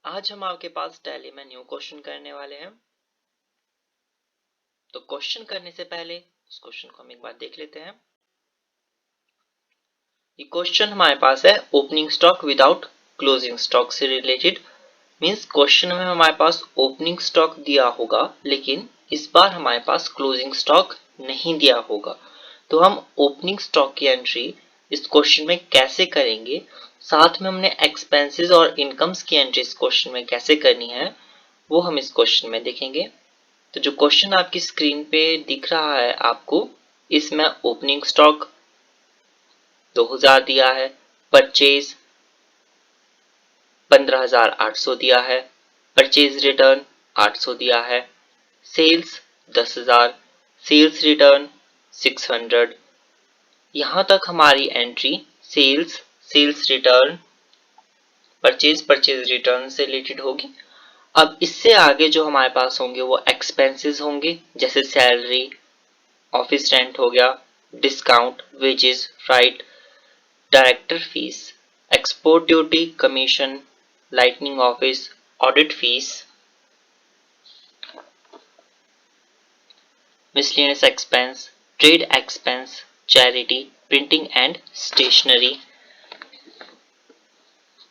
आज हम आपके पास टैली में न्यू क्वेश्चन करने वाले हैं। तो क्वेश्चन करने से पहले उस क्वेश्चन को हम एक बार देख लेते हैं। ये क्वेश्चन हमारे पास है opening stock without closing stock से रिलेटेड। मींस क्वेश्चन में हमारे पास ओपनिंग स्टॉक दिया होगा, लेकिन इस बार हमारे पास क्लोजिंग स्टॉक नहीं दिया होगा। तो हम ओपनिंग स्टॉक की एंट्री इस क्वेश्चन में कैसे करेंगे, साथ में हमने एक्सपेंसेस और इनकम्स की एंट्री इस क्वेश्चन में कैसे करनी है, वो हम इस क्वेश्चन में देखेंगे। तो जो क्वेश्चन आपकी स्क्रीन पे दिख रहा है आपको, इसमें ओपनिंग स्टॉक 2000 दिया है, परचेज 15,800 दिया है, परचेज रिटर्न 800 दिया है, सेल्स 10,000, सेल्स रिटर्न 600। यहां तक हमारी entry sales, sales return, purchase return से रिलेटेड होगी। अब इससे आगे जो हमारे पास होंगे वो एक्सपेंसेस होंगे, जैसे सैलरी, ऑफिस रेंट हो गया, discount, wages, freight, director fees, export duty, commission, lightning office, audit fees, miscellaneous expense, trade expense, charity, printing and stationery,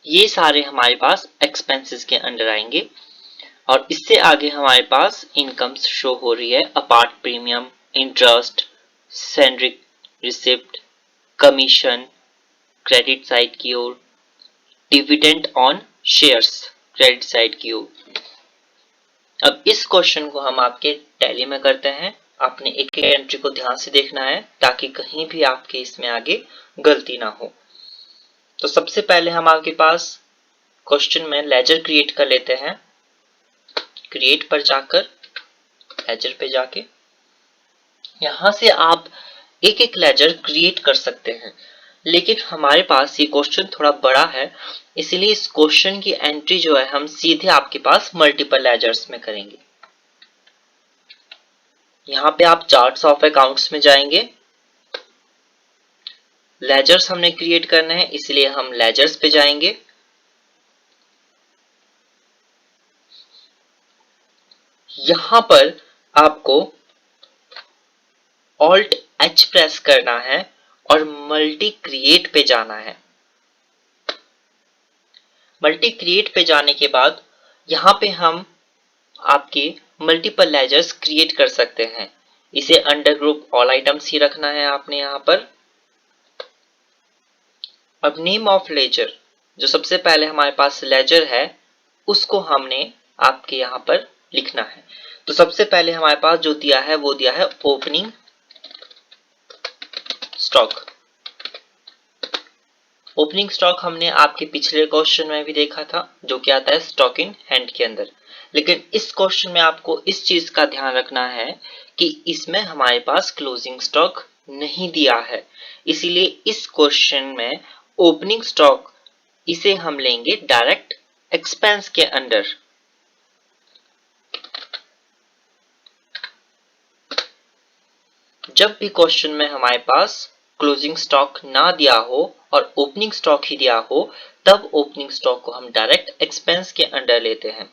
ये सारे हमारे पास एक्सपेंसेस के अंडर आएंगे। और इससे आगे हमारे पास इनकम्स शो हो रही है, apart premium, interest, salary receipt, commission credit side की ओर, dividend on shares credit side की ओर। अब इस क्वेश्चन को हम आपके टैली में करते हैं। आपने एक एक एंट्री को ध्यान से देखना है ताकि कहीं भी आपके इसमें आगे गलती ना हो। तो सबसे पहले हम आपके पास क्वेश्चन में लेजर क्रिएट कर लेते हैं। क्रिएट पर जाकर लेजर पे जाके यहां से आप एक एक लेजर क्रिएट कर सकते हैं, लेकिन हमारे पास ये क्वेश्चन थोड़ा बड़ा है, इसलिए इस क्वेश्चन की एंट्री जो है हम सीधे आपके पास मल्टीपल लेजर्स में करेंगे। यहाँ पे आप चार्ट्स ऑफ अकाउंट्स में जाएंगे, लेजर्स हमने क्रिएट करना है इसलिए हम लेजर्स पे जाएंगे। यहां पर आपको ऑल्ट एच प्रेस करना है और मल्टी क्रिएट पे जाना है। मल्टी क्रिएट पे जाने के बाद यहाँ पे हम आपके मल्टीपल लेजर्स क्रिएट कर सकते हैं। इसे अंडर ग्रुप ऑल आइटम्स ही रखना है आपने यहाँ पर। अब नेम ऑफ लेजर, जो सबसे पहले हमारे पास लेजर है, उसको हमने आपके यहाँ पर लिखना है। तो सबसे पहले हमारे पास जो दिया है वो दिया है ओपनिंग स्टॉक। ओपनिंग स्टॉक हमने आपके पिछले क्वेश्चन में भी देखा था, जो कि आता है स्टॉक इन हैंड के अंदर। लेकिन इस क्वेश्चन में आपको इस चीज का ध्यान रखना है कि इसमें हमारे पास क्लोजिंग स्टॉक नहीं दिया है, इसीलिए इस क्वेश्चन में ओपनिंग स्टॉक इसे हम लेंगे डायरेक्ट एक्सपेंस के अंडर। जब भी क्वेश्चन में हमारे पास क्लोजिंग स्टॉक ना दिया हो और ओपनिंग स्टॉक ही दिया हो, तब ओपनिंग स्टॉक को हम डायरेक्ट एक्सपेंस के अंडर लेते हैं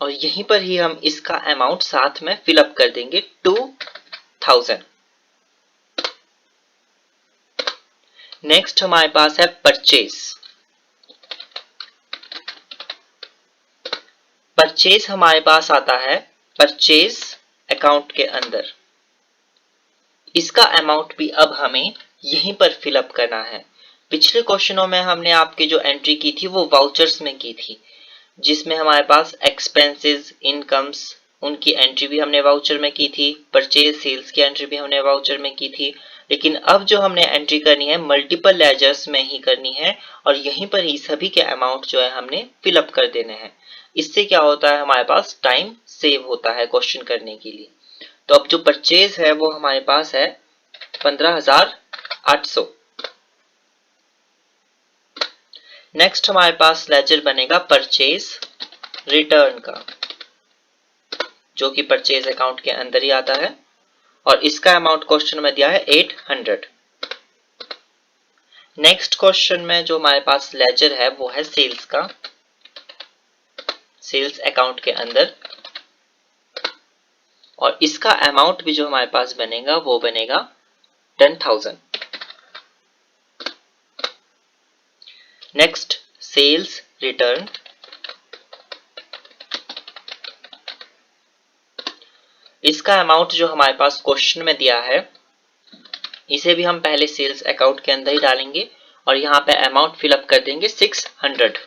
और यहीं पर ही हम इसका अमाउंट साथ में फिलअप कर देंगे 2000। नेक्स्ट हमारे पास है परचेज। परचेज हमारे पास आता है परचेज अकाउंट के अंदर। इसका अमाउंट भी अब हमें यहीं पर फिलअप करना है। पिछले क्वेश्चनों में हमने आपकी जो एंट्री की थी वो वाउचर्स में की थी, जिसमें हमारे पास एक्सपेंसेस, इनकम्स, उनकी एंट्री भी हमने वाउचर में की थी, परचेज सेल्स की एंट्री भी हमने वाउचर में की थी। लेकिन अब जो हमने एंट्री करनी है मल्टीपल लेजर्स में ही करनी है और यहीं पर ही सभी के अमाउंट जो है हमने फिलअप कर देने हैं। इससे क्या होता है, हमारे पास टाइम सेव होता है क्वेश्चन करने के लिए। तो अब जो परचेज है वो हमारे पास है 15,800। नेक्स्ट हमारे पास लेजर बनेगा परचेज रिटर्न का, जो कि परचेज अकाउंट के अंदर ही आता है और इसका अमाउंट क्वेश्चन में दिया है 800। नेक्स्ट क्वेश्चन में जो हमारे पास लेजर है वो है सेल्स का, सेल्स अकाउंट के अंदर, और इसका अमाउंट भी जो हमारे पास बनेगा वो बनेगा 10,000। नेक्स्ट सेल्स रिटर्न, इसका अमाउंट जो हमारे पास क्वेश्चन में दिया है इसे भी हम पहले सेल्स अकाउंट के अंदर ही डालेंगे और यहाँ पे अमाउंट फिलअप कर देंगे 600।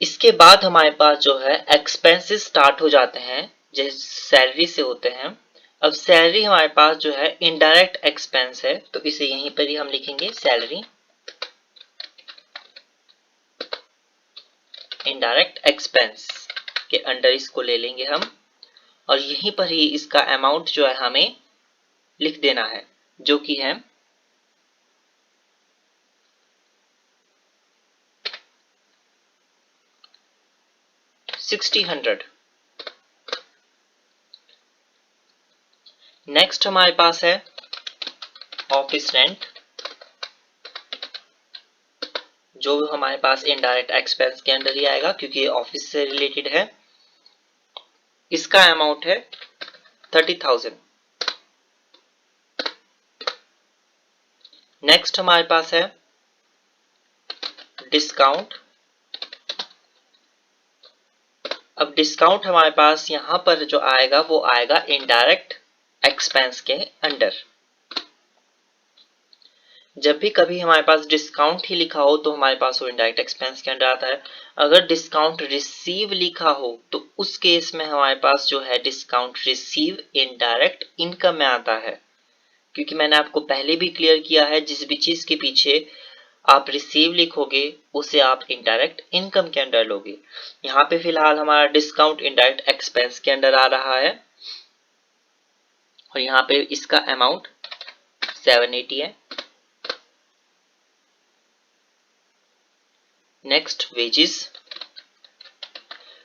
इसके बाद हमारे पास जो है एक्सपेंसेस स्टार्ट हो जाते हैं जैसे सैलरी से होते हैं। अब सैलरी हमारे पास जो है इनडायरेक्ट एक्सपेंस है तो इसे यहीं पर ही हम लिखेंगे सैलरी इनडायरेक्ट एक्सपेंस के अंडर इसको ले लेंगे हम और यहीं पर ही इसका अमाउंट जो है हमें लिख देना है जो कि है 60,100। नेक्स्ट हमारे पास है ऑफिस रेंट, जो हमारे पास इनडायरेक्ट एक्सपेंस के अंदर ही आएगा क्योंकि ये ऑफिस से रिलेटेड है। इसका अमाउंट है 30,000। नेक्स्ट हमारे पास है डिस्काउंट। अब डिस्काउंट हमारे पास यहां पर जो आएगा वो आएगा इनडायरेक्ट एक्सपेंस के अंडर। जब भी कभी हमारे पास डिस्काउंट ही लिखा हो तो हमारे पास वो इनडायरेक्ट एक्सपेंस के अंडर आता है। अगर डिस्काउंट रिसीव लिखा हो तो उस केस में हमारे पास जो है डिस्काउंट रिसीव इनडायरेक्ट इनकम में आता है, क्योंकि मैंने आपको पहले भी क्लियर किया है जिस भी चीज के पीछे आप रिसीव लिखोगे उसे आप इनडायरेक्ट इनकम के अंडर लोगे। यहाँ पे फिलहाल हमारा डिस्काउंट इनडायरेक्ट एक्सपेंस के अंडर आ रहा है और यहाँ पे इसका अमाउंट 780 है। नेक्स्ट वेजेस,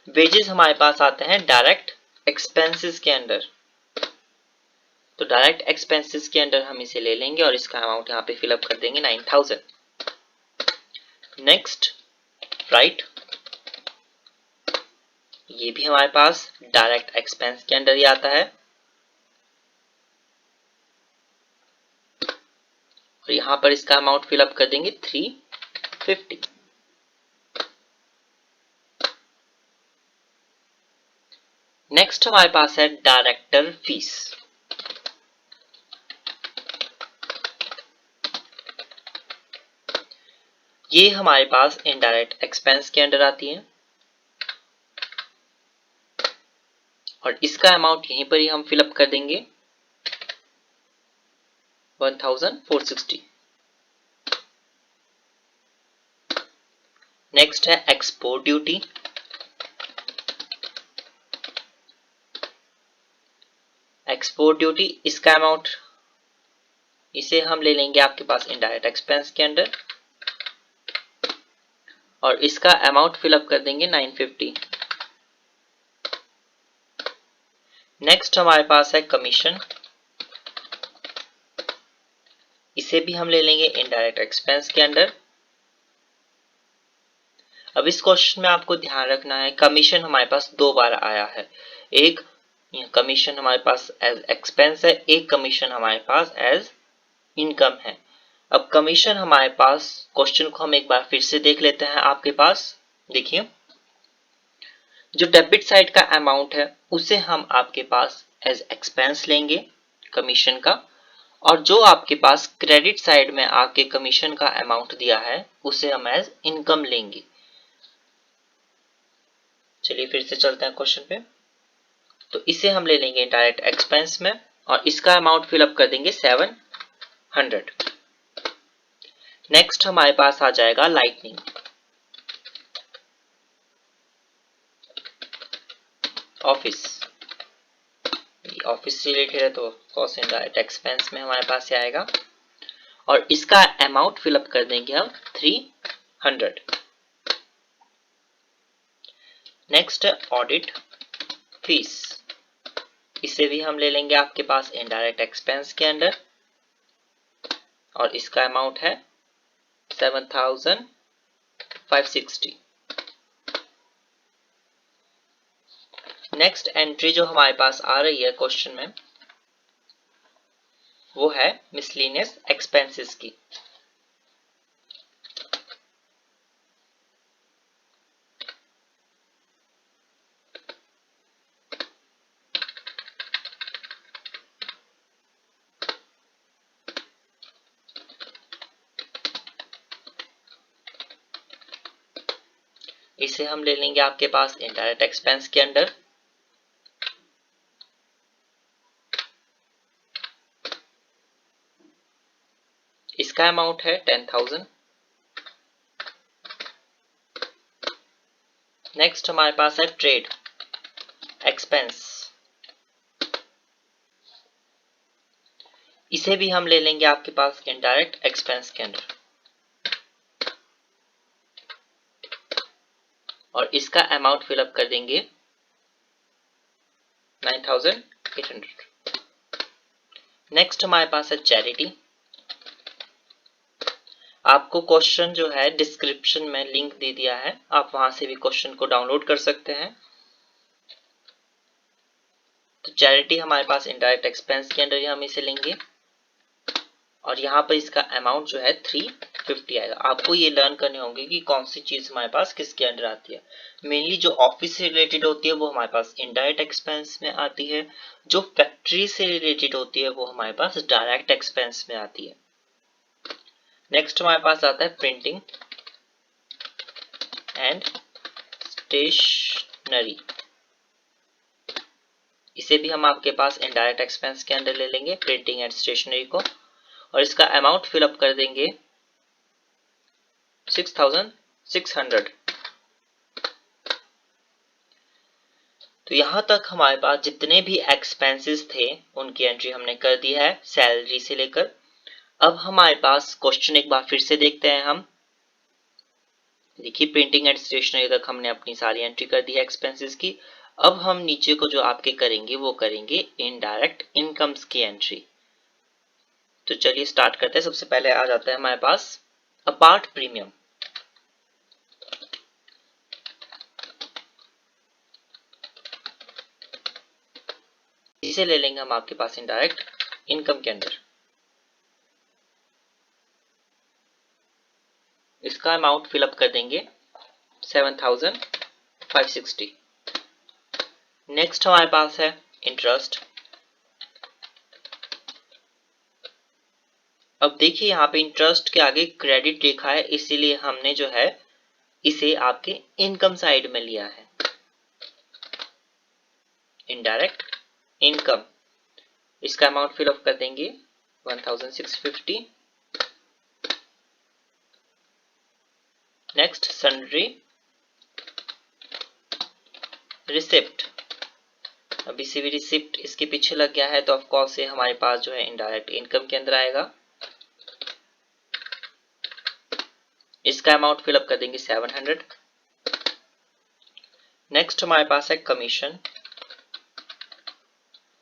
वेजेस हमारे पास आते हैं डायरेक्ट एक्सपेंसेस के अंडर, तो डायरेक्ट एक्सपेंसेस के अंडर हम इसे ले लेंगे और इसका अमाउंट यहाँ पे फिलअप कर देंगे 9,000। नेक्स्ट राइट, ये भी हमारे पास डायरेक्ट एक्सपेंस के अंडर ही आता है और यहाँ पर इसका अमाउंट फिलअप कर देंगे 350। नेक्स्ट हमारे पास है डायरेक्टर फीस। ये हमारे पास इनडायरेक्ट एक्सपेंस के अंडर आती है और इसका अमाउंट यहीं पर ही हम फिलअप कर देंगे 1,460। नेक्स्ट है एक्सपोर्ट ड्यूटी। एक्सपोर्ट ड्यूटी, इसका अमाउंट इसे हम ले लेंगे आपके पास इनडायरेक्ट एक्सपेंस के अंडर और इसका अमाउंट फिलअप कर देंगे 950। नेक्स्ट हमारे पास है कमीशन, इसे भी हम ले लेंगे इनडायरेक्ट एक्सपेंस के अंडर। अब इस क्वेश्चन में आपको ध्यान रखना है कमीशन हमारे पास दो बार आया है, एक कमीशन हमारे पास एज एक्सपेंस है, एक कमीशन हमारे पास एज इनकम है। अब कमीशन हमारे पास, क्वेश्चन को हम एक बार फिर से देख लेते हैं। आपके पास देखिए जो डेबिट साइड का अमाउंट है उसे हम आपके पास एज एक्सपेंस लेंगे कमीशन का, और जो आपके पास क्रेडिट साइड में आके कमीशन का अमाउंट दिया है उसे हम एज इनकम लेंगे। चलिए फिर से चलते हैं क्वेश्चन पे। तो इसे हम ले लेंगे डायरेक्ट एक्सपेंस में और इसका अमाउंट फिलअप कर देंगे 700। नेक्स्ट हमारे पास आ जाएगा लाइटनिंग। ऑफिस, ऑफिस से रिलेटेड है तो कॉस्ट इनडायरेक्ट एक्सपेंस में हमारे पास आएगा और इसका अमाउंट फिलअप कर देंगे हम 300। नेक्स्ट है ऑडिट फीस, इसे भी हम ले लेंगे आपके पास इनडायरेक्ट एक्सपेंस के अंडर और इसका अमाउंट है 7560। नेक्स्ट एंट्री जो हमारे पास आ रही है क्वेश्चन में वो है मिसलेनियस एक्सपेंसेस की। इसे हम ले लेंगे आपके पास इनडायरेक्ट एक्सपेंस के अंडर। इसका अमाउंट है 10,000। नेक्स्ट हमारे पास है ट्रेड एक्सपेंस। इसे भी हम ले लेंगे आपके पास इनडायरेक्ट एक्सपेंस के अंडर और इसका अमाउंट फिलअप कर देंगे 9,800। नेक्स्ट हमारे पास है चैरिटी। आपको क्वेश्चन जो है डिस्क्रिप्शन में लिंक दे दिया है, आप वहां से भी क्वेश्चन को डाउनलोड कर सकते हैं। तो चैरिटी हमारे पास इनडायरेक्ट एक्सपेंस के अंडर ही हम इसे लेंगे और यहाँ पर इसका अमाउंट जो है 350 आएगा। आपको ये लर्न करने होंगे कि कौन सी चीज हमारे पास किसके अंडर आती है। मेनली जो ऑफिस से रिलेटेड होती है वो हमारे पास इनडायरेक्ट एक्सपेंस में आती है, जो फैक्ट्री से रिलेटेड होती है वो हमारे पास डायरेक्ट एक्सपेंस में आती है। नेक्स्ट हमारे पास आता है प्रिंटिंग एंड स्टेशनरी। इसे भी हम आपके पास इनडायरेक्ट एक्सपेंस के अंडर ले लेंगे, प्रिंटिंग एंड स्टेशनरी को, और इसका अमाउंट फिलअप कर देंगे 6,600। तो यहां तक हमारे पास जितने भी एक्सपेंसेस थे उनकी एंट्री हमने कर दी है सैलरी से लेकर। अब हमारे पास क्वेश्चन एक बार फिर से देखते हैं हम। देखिए प्रिंटिंग एंड स्टेशनरी तक हमने अपनी सारी एंट्री कर दी है एक्सपेंसेस की। अब हम नीचे को जो आपके करेंगे वो करेंगे इनडायरेक्ट इनकम्स की एंट्री। तो चलिए स्टार्ट करते हैं। सबसे पहले आ जाता है हमारे पास अपार्ट प्रीमियम। इसे ले लेंगे हम आपके पास इनडायरेक्ट इनकम के अंदर। इसका अमाउंट फिलअप कर देंगे 7,560। नेक्स्ट हमारे पास है इंटरेस्ट। अब देखिए यहाँ पे इंटरेस्ट के आगे क्रेडिट लिखा है, इसीलिए हमने जो है इसे आपके इनकम साइड में लिया है। इनडायरेक्ट इनकम, इसका अमाउंट फिलअप कर देंगे 1,650। Next sundry receipt. अब इसे भी रिसिप्ट इसके पीछे लग गया है तो ऑफ कोर्स ये हमारे पास जो है इनडायरेक्ट इनकम के अंदर आएगा। इसका अमाउंट फिलअप कर देंगे 700। नेक्स्ट हमारे पास है कमीशन।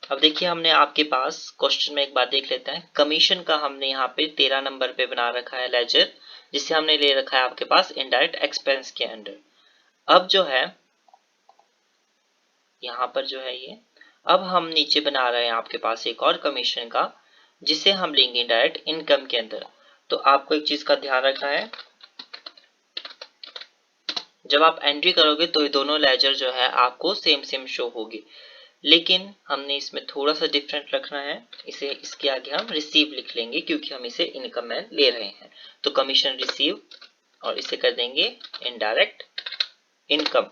अब देखिए हमने आपके पास क्वेश्चन में एक बार देख लेते हैं। कमीशन का हमने यहाँ पे 13 नंबर पे बना रखा है लेजर, जिसे हमने ले रखा है आपके पास इनडायरेक्ट एक्सपेंस के अंडर। अब जो है यहाँ पर जो है ये, अब हम नीचे बना रहे हैं आपके पास एक और कमीशन का, जिसे हम लेंगे इनडायरेक्ट इनकम के अंदर। तो आपको एक चीज का ध्यान रखना है, जब आप एंट्री करोगे तो ये दोनों लेजर जो है आपको सेम सेम शो होगी, लेकिन हमने इसमें थोड़ा सा डिफरेंट रखना है। इसे इसके आगे हम रिसीव लिख लेंगे क्योंकि हम इसे इनकम में ले रहे हैं। तो कमीशन रिसीव और इसे कर देंगे इनडायरेक्ट इनकम,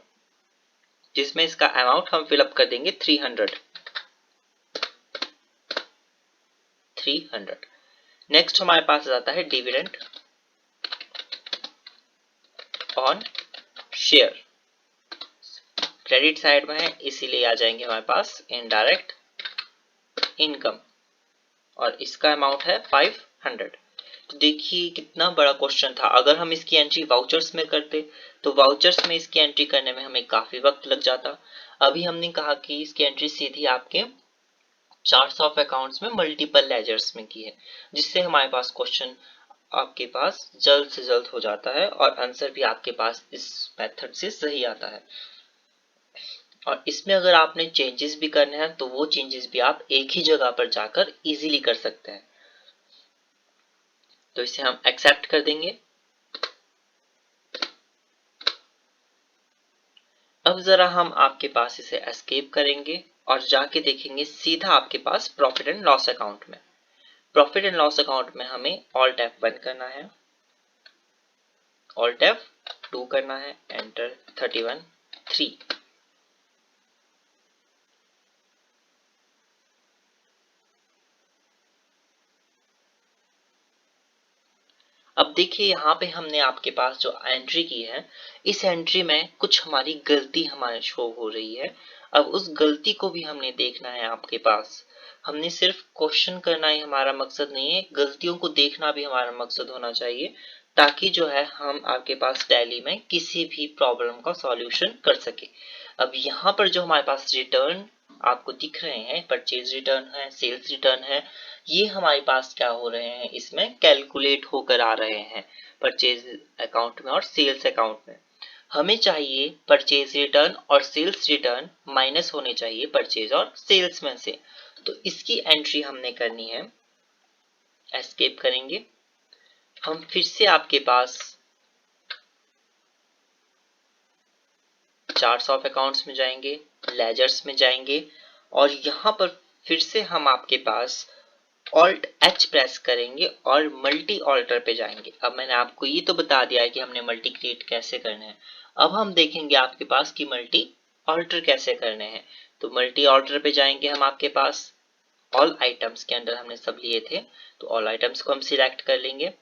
जिसमें इसका अमाउंट हम फिलअप कर देंगे 300। नेक्स्ट हमारे पास आता है dividend on share. Credit side में है इसीलिए आ जाएंगे हमारे पास इनडायरेक्ट इनकम और इसका अमाउंट है 500। तो देखिए कितना बड़ा क्वेश्चन था। अगर हम इसकी एंट्री वाउचर्स में करते तो वाउचर्स में इसकी एंट्री करने में हमें काफी वक्त लग जाता। अभी हमने कहा कि इसकी एंट्री सीधी आपके चार्ट्स ऑफ अकाउंट्स में मल्टीपल लेजर्स में की है, जिससे हमारे पास क्वेश्चन आपके पास जल्द से जल्द हो जाता है और आंसर भी आपके पास इस मेथड से सही आता है। और इसमें अगर आपने चेंजेस भी करने हैं तो वो चेंजेस भी आप एक ही जगह पर जाकर इजीली कर सकते हैं। तो इसे हम एक्सेप्ट कर देंगे। अब जरा हम आपके पास इसे एस्केप करेंगे और जाके देखेंगे सीधा आपके पास प्रॉफिट एंड लॉस अकाउंट में। प्रॉफिट एंड लॉस अकाउंट में हमें ऑल्ट F1 करना है, ऑल्ट F2 करना है, एंटर 31 3। अब देखिए यहाँ पे हमने आपके पास जो एंट्री की है, इस एंट्री में कुछ हमारी गलती हमारे शो हो रही है। अब उस गलती को भी हमने देखना है आपके पास। हमने सिर्फ क्वेश्चन करना ही हमारा मकसद नहीं है, गलतियों को देखना भी हमारा मकसद होना चाहिए, ताकि जो है हम आपके पास टैली में किसी भी प्रॉब्लम का सॉल्यूशन कर सके। अब यहाँ पर जो हमारे पास रिटर्न आपको दिख रहे हैं, परचेज रिटर्न है, सेल्स रिटर्न है, ये हमारे पास क्या हो रहे हैं, इसमें कैलकुलेट होकर आ रहे हैं परचेज अकाउंट में और सेल्स अकाउंट में। हमें चाहिए परचेज रिटर्न और सेल्स रिटर्न माइनस होने चाहिए परचेज और सेल्स में से। तो इसकी एंट्री हमने करनी है, एस्केप करेंगे। हम फिर से आपके पास चार्ट्स ऑफ अकाउंट्स में जाएंगे, लेजर्स में जाएंगे और यहाँ पर फिर से हम आपके पास ऑल्ट H प्रेस करेंगे और मल्टी ऑल्टर पे जाएंगे। अब मैंने आपको ये तो बता दिया है कि हमने मल्टी क्रिएट कैसे करना है। अब हम देखेंगे आपके पास कि मल्टी ऑल्टर कैसे करने हैं। तो मल्टी ऑल्टर पे जाएंगे हम आपके पास, ऑल आइटम्स के अंदर हमने सब लिए थे, तो ऑल आइटम्स को हम सिलेक्ट कर लेंगे।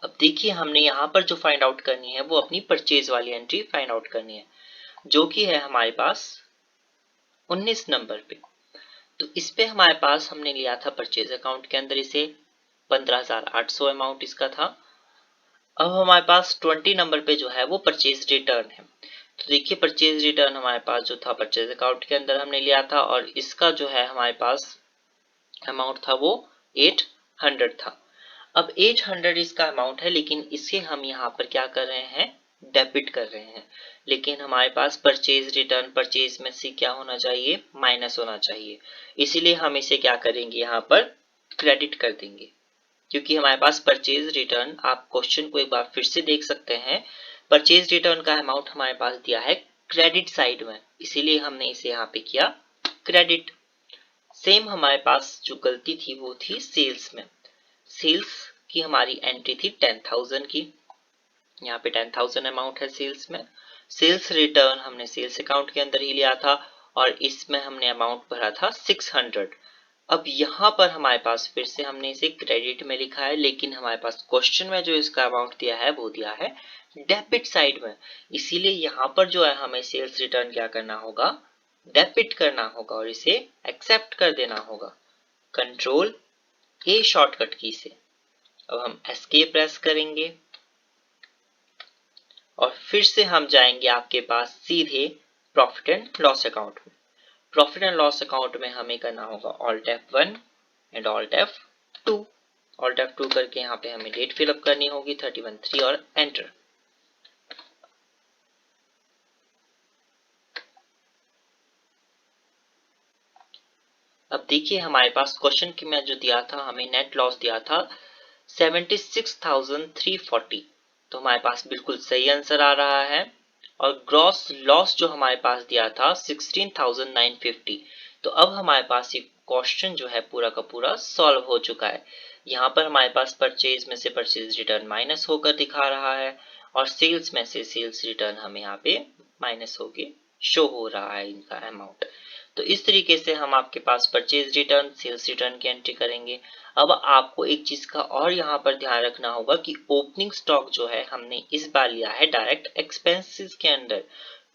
अब देखिए हमने यहाँ पर जो फाइंड आउट करनी है वो अपनी परचेज वाली एंट्री फाइंड आउट करनी है, जो कि है हमारे पास 19 नंबर पे। तो इस पे हमारे पास हमने लिया था परचेज अकाउंट के अंदर, इसे 15,800 अमाउंट इसका था। अब हमारे पास 20 नंबर पे जो है वो परचेज रिटर्न है। तो देखिए परचेज रिटर्न हमारे पास जो था परचेज अकाउंट के अंदर हमने लिया था और इसका जो है हमारे पास अमाउंट था वो 800 था। अब 800 इसका अमाउंट है, लेकिन इसे हम यहाँ पर क्या कर रहे हैं, डेबिट कर रहे हैं। लेकिन हमारे पास परचेज रिटर्न परचेज में से क्या होना चाहिए, माइनस होना चाहिए। इसीलिए हम इसे क्या करेंगे, यहाँ पर क्रेडिट कर देंगे। क्योंकि हमारे पास परचेज रिटर्न, आप क्वेश्चन को एक बार फिर से देख सकते हैं, परचेज रिटर्न का अमाउंट हमारे पास दिया है क्रेडिट साइड में, इसीलिए हमने इसे यहाँ पे किया क्रेडिट। सेम हमारे पास जो गलती थी वो थी सेल्स में। सेल्स की हमारी एंट्री थी 10,000 की, यहाँ पे 10,000 अमाउंट है सेल्स में। सेल्स रिटर्न हमने सेल्स अकाउंट के अंदर ही लिया था और इसमें हमने अमाउंट भरा था 600। अब यहाँ पर हमारे पास फिर से हमने इसे क्रेडिट में लिखा है, लेकिन हमारे पास क्वेश्चन में जो इसका अमाउंट दिया है वो दिया है डेबिट साइड में। इसीलिए यहाँ पर जो है हमें सेल्स रिटर्न क्या करना होगा, डेबिट करना होगा और इसे एक्सेप्ट कर देना होगा कंट्रोल ए शॉर्टकट की से। अब हम एस्केप प्रेस करेंगे और फिर से हम जाएंगे आपके पास सीधे प्रॉफिट एंड लॉस अकाउंट में। प्रॉफिट एंड लॉस अकाउंट में हमें करना होगा alt F1 and alt F2। Alt F2 करके यहाँ पे हमें डेट फिलअप करनी होगी 31/3 और एंटर। अब देखिए हमारे पास क्वेश्चन की में जो दिया था, हमें नेट लॉस दिया था 76,340। तो हमारे पास बिल्कुल सही आंसर आ रहा है। और ग्रॉस लॉस जो हमारे पास दिया था 16,950। तो अब हमारे पास ये क्वेश्चन जो है पूरा का पूरा सॉल्व हो चुका है। यहाँ पर हमारे पास परचेज में से परचेज रिटर्न माइनस होकर दिखा रहा है और सेल्स में से सेल्स रिटर्न हमें यहाँ पे माइनस होके शो हो रहा है इनका अमाउंट। तो इस तरीके से हम आपके पास परचेज रिटर्न सेल्स रिटर्न की एंट्री करेंगे। अब आपको एक चीज का और यहाँ पर ध्यान रखना होगा कि ओपनिंग स्टॉक जो है हमने इस बार लिया है डायरेक्ट एक्सपेंसेस के अंदर,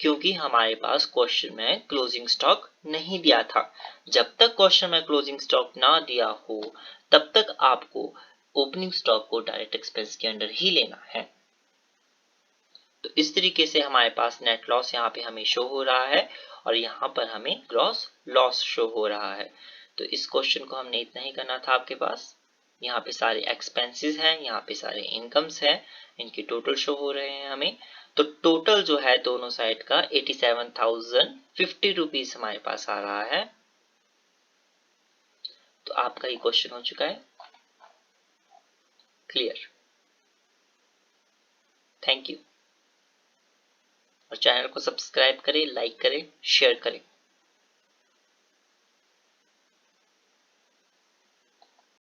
क्योंकि हमारे पास क्वेश्चन में क्लोजिंग स्टॉक नहीं दिया था। जब तक क्वेश्चन में क्लोजिंग स्टॉक ना दिया हो तब तक आपको ओपनिंग स्टॉक को डायरेक्ट एक्सपेंस के अंदर ही लेना है। तो इस तरीके से हमारे पास नेट लॉस यहाँ पे हमें शो हो रहा है और यहाँ पर हमें ग्रॉस लॉस शो हो रहा है। तो इस क्वेश्चन को हमने इतना ही करना था आपके पास। यहाँ पे सारे एक्सपेंसेस हैं, यहाँ पे सारे इनकम्स हैं, इनके टोटल शो हो रहे हैं हमें। तो टोटल जो है दोनों साइड का 87,050 रुपीज हमारे पास आ रहा है। तो आपका ये क्वेश्चन हो चुका है क्लियर। Thank you. और चैनल को सब्सक्राइब करें, लाइक करें, शेयर करें।